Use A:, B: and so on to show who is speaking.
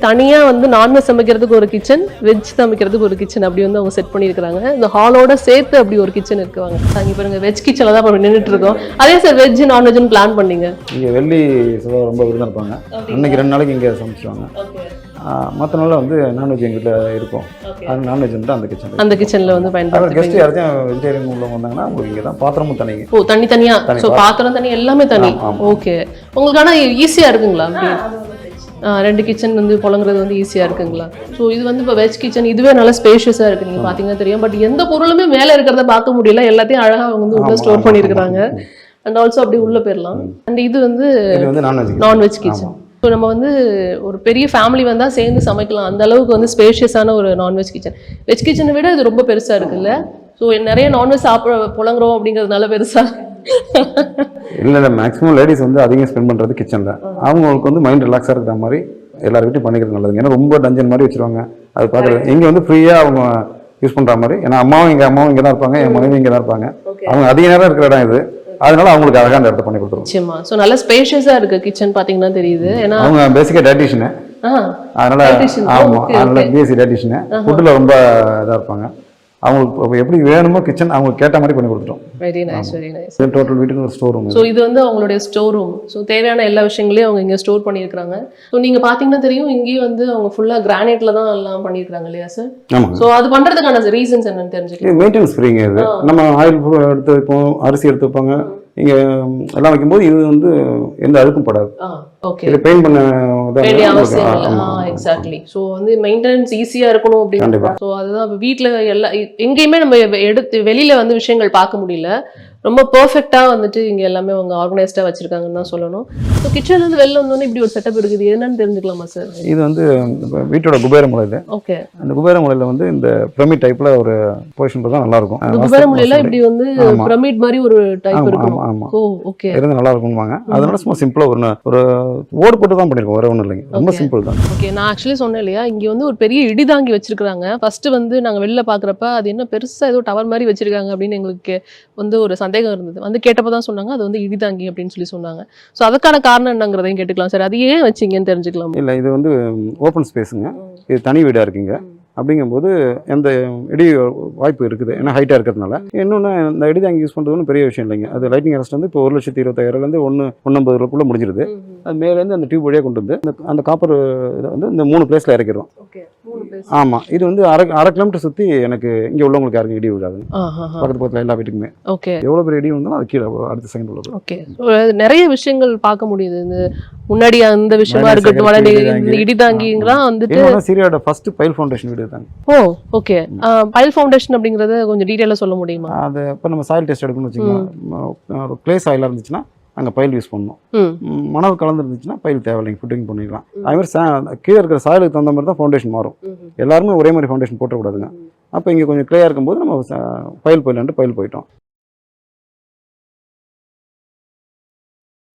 A: தனியா வந்து நான்வெஜ் சமைக்கிறதுக்கு ஒரு கிச்சன், வெஜ் சமைக்கிறதுக்கு ஒரு கிச்சன் அப்படி வந்து அவங்க செட் பண்ணியிருக்காங்க. இந்த ஹாலோட சேர்த்து அப்படி ஒரு கிச்சன் இருக்குவாங்க. அங்கே பாருங்க வெஜ் கிச்சன்ல தான் இப்போ நின்றுட்டு இருக்கோம். அதே சார் வெஜ் நான்வெஜ்னு பிளான் பண்ணீங்க?
B: இங்கே வெள்ளி செவ்வாய் ரொம்ப விருதாக இருப்பாங்க. அன்னைக்கு 2 நாளைக்கு இங்கே சமைச்சிடுவாங்க. மற்ற நாளில் வந்து நான்வெஜ் எங்கள் வீட்டில் இருக்கும். அது நான்வெஜ் வந்து அந்த கிச்சனில்
A: வந்து பயன்படுத்தி
B: கெஸ்ட் யாராச்சும் வெஜிடேரியன் உள்ளவங்க வந்தாங்கன்னா உங்களுக்கு இங்கே தான் பாத்திரமும் தனிங்க.
A: ஓ தனித்தனியா? ஸோ பாத்திரம் தனி எல்லாமே தனி. ஓகே. உங்களுக்கு ஆனால் ஈஸியாக இருக்குங்களா? 2 கிச்சன் வந்து புழங்குறது வந்து ஈஸியாக இருக்குங்களா? ஸோ இது வந்து இப்போ வெஜ் கிச்சன் இதுவே நல்லா ஸ்பேஷியஸாக இருக்குது. நீங்கள் பார்த்தீங்கன்னா தெரியும். பட் எந்த பொருளுமே மேலே இருக்கிறத பார்க்க முடியல. எல்லாத்தையும் அழகாக அவங்க வந்து உள்ள ஸ்டோர் பண்ணியிருக்கிறாங்க. அண்ட் ஆல்சோ அப்படி உள்ள போயிடலாம். அண்ட் இது வந்து நான்வெஜ் கிச்சன். ஸோ நம்ம வந்து ஒரு பெரிய ஃபேமிலி வந்தால் சேர்ந்து சமைக்கலாம். அந்த அளவுக்கு வந்து ஸ்பேஷியஸான ஒரு நான்வெஜ் கிச்சன். வெஜ் கிச்சனை விட இது ரொம்ப பெருசாக இருக்குல்ல? ஸோ நிறைய நான்வெஜ் புழங்குறோம் அப்படிங்கிறதுனால பெருசாக
B: இல்லை மேக்ஸிமம் லேடிஸ் வந்து அதிகம் ஸ்பெண்ட் பண்ணுறது கிச்சனில். அவங்களுக்கு வந்து மைண்ட் ரிலாக்ஸாக இருக்கிற மாதிரி எல்லார் வீட்டையும் பண்ணிக்கிறது நல்லது. ஏன்னா ரொம்ப டஞ்சன் மாதிரி வச்சுருவாங்க. அது பார்க்குறது இங்கே வந்து ஃப்ரீயாக அவங்க யூஸ் பண்ணுற மாதிரி. ஏன்னா அம்மாவும் இங்கே தான் இருப்பாங்க, என் மனைவி இங்கே தான் இருப்பாங்க. அவங்க அதிக நேரம் இருக்கிற இடம் இது. அதனால அவங்களுக்கு அழகாக அந்த இடத்த பண்ணி கொடுத்துருவோம்.
A: நிச்சயமா. ஸோ நல்ல ஸ்பேஷியஸாக இருக்குது கிச்சன் பார்த்தீங்கன்னா தெரியுது. ஏன்னா
B: அவங்க பேசிக்காக டயட்டிஷியனு. அதனால ஆமாம், அதனால பிஎஸ்சி டயட்டிஷியனு. ஃபுட்டில் ரொம்ப இதாக இருப்பாங்க. அவங்களுக்கு எப்படி வேணுமோ கிச்சன் அவங்க கேட்ட மாதிரி பண்ணி கொடுத்துட்டோம்.
A: Very nice, very nice.
B: Total வீட்டுக்கு ஒரு ஸ்டோர் ரூம்.
A: ஸோ இது வந்து அவங்களுடைய ஸ்டோர் ரூம். ஸோ தேவையான எல்லா விஷயங்களையும் அவங்க இங்கே ஸ்டோர் பண்ணியிருக்காங்க. ஸோ நீங்கள் பார்த்தீங்கன்னா தெரியும், இங்கேயும் வந்து அவங்க ஃபுல்லாக கிரானைட்ல தான் எல்லாம் பண்ணியிருக்காங்க இல்லையா சார்?
B: ஆமாம்.
A: ஸோ அது பண்ணுறதுக்கான ரீசன்ஸ் என்னன்னு தெரிஞ்சுக்கலாம்.
B: மெயின்டெனன்ஸ் ஃப்ரீங்க. இது நம்ம ஆயில் எடுத்து வைப்போம், அரிசி எடுத்து வைப்பாங்க. இங்கே எல்லாம் வைக்கும்போது இது வந்து எந்த அழுக்கும் படாது.
A: ஓகே.
B: இது பெயிண்ட் பண்ண
A: எக்ஸாக்ட்லி. ஸோ வந்து மெயின்டெனன்ஸ் ஈஸியாக இருக்கணும் அப்படின்னு. ஸோ அதுதான் வீட்டில் எல்லா எங்கேயுமே நம்ம எடுத்து வெளியில் வந்து விஷயங்கள் பார்க்க முடியல. ரொம்ப பர்ஃபெக்டாக வந்துட்டு இங்கே எல்லாமே அவங்க ஆர்கனைஸ்டாக வச்சுருக்காங்கன்னு தான் சொல்லணும். ஸோ கிச்சன்லேருந்து வெளில வந்தோன்னே இப்படி ஒரு செட்டப் இருக்குது. என்னன்னு தெரிஞ்சுக்கலாமா சார்?
B: இது வந்து வீட்டோட குபேரமுலை. இது ஓகே. அந்த குபேரமுலையில் வந்து இந்த பிரமிட் டைப்பில் ஒரு பொசிஷன் தான் நல்லாயிருக்கும்.
A: குபேரமுலையில் இப்படி வந்து பிரமிட் மாதிரி ஒரு டைப் இருக்கும்.
B: ஆமாம். ஓகே. இருந்து நல்லா இருக்கும்வாங்க. அதனால சும்மா சிம்பிளாக ஒரு ஓடு போட்டு தான் பண்ணியிருக்கோம். வேறு ஒன்றும் இல்லைங்க, ரொம்ப சிம்பிள் தான்.
A: ஓகே. நான் ஆக்சுவலி சொன்னேன் இல்லையா, இங்கே வந்து ஒரு பெரிய இடிதாங்கி வச்சிருக்காங்க. ஃபர்ஸ்ட் வந்து நாங்கள் வெளில பார்க்குறப்ப அது என்ன பெருசாக ஏதோ டவர் மாதிரி வச்சிருக்காங்க அப்படின்னு எங்களுக்கு வந்து ஒரு சந்தேகம் இருந்தது. வந்து கேட்டப்ப தான் சொன்னாங்க அது வந்து இடிதாங்கி அப்படின்னு சொல்லி சொன்னாங்க. ஸோ அதுக்கான காரணம் என்னங்கிறதையும் கேட்டுக்கலாம் சார். அது ஏன் வச்சிங்கன்னு தெரிஞ்சுக்கலாம்?
B: இல்லை, இது வந்து ஓப்பன் ஸ்பேஸுங்க. இது தனி வீடாக இருக்குங்க. அப்படிங்கும்போது எந்த இடி வாய்ப்பு இருக்குது, ஏன்னா ஹைட்டாக இருக்கிறதுனால. இன்னொன்று இந்த இடிதாங்கி யூஸ் பண்ணுறதுன்னு பெரிய விஷயம் இல்லைங்க. அது லைட்டிங் அரெஸ்ட் வந்து இப்போ 1,25,000 1,50,000 முடிஞ்சிருது. அது மேலேருந்து அந்த டியூப் வழியாக கொண்டு வந்து அந்த காப்பர் இதை வந்து இந்த 3 பிளேஸில் இறக்கிடுவோம். ஆமாம். இது வந்து அரை கிலோமீட்டர் சுற்றி எனக்கு இங்கே உள்ளவங்களுக்கு யாருக்கும் இடி விடாது. பக்கத்தில் எல்லா வீட்டுக்குமே. ஓகே. எவ்வளோ பெரிய இடி வந்தாலும் அது கீழே அடுத்த செகண்ட் உள்ளது.
A: ஓகே. நிறைய விஷயங்கள் பார்க்க முடியுது. இந்த முன்னாடி அந்த விஷயமா இருக்கட்டும், இடிதாங்கிங்கலாம் வந்துட்டு
B: சீரியாவோட ஃபர்ஸ்ட் பைல் ஃபவுண்டேஷன் வீடு தாங்க.
A: ஓ ஓகே. பைல் ஃபவுண்டேஷன் அப்படிங்கறத கொஞ்சம் டீடைலா சொல்ல முடியுமா?
B: அது இப்போ நம்ம சாயில் டெஸ்ட் எடுக்கணும்னு வச்சுக்கோங்க. ஒரு கிளே சாயிலாக இருந்துச்சுன்னா அங்கே பைல் யூஸ் பண்ணணும். மணல் கலந்துருந்துச்சுன்னா பைல் தேவையில்லைங்க, ஃபுட்டிங் பண்ணிடலாம். அதுமாதிரி கீழே இருக்கிற சாயிலுக்கு தகுந்த மாதிரி தான் ஃபவுண்டேஷன் மாறும். எல்லாருமே ஒரே மாதிரி ஃபவுண்டேஷன் போட்டக்கூடாதுங்க. அப்போ இங்கே கொஞ்சம் கிளியாக இருக்கும்போது நம்ம பைல் போயிட்டு பைல் போயிட்டோம்.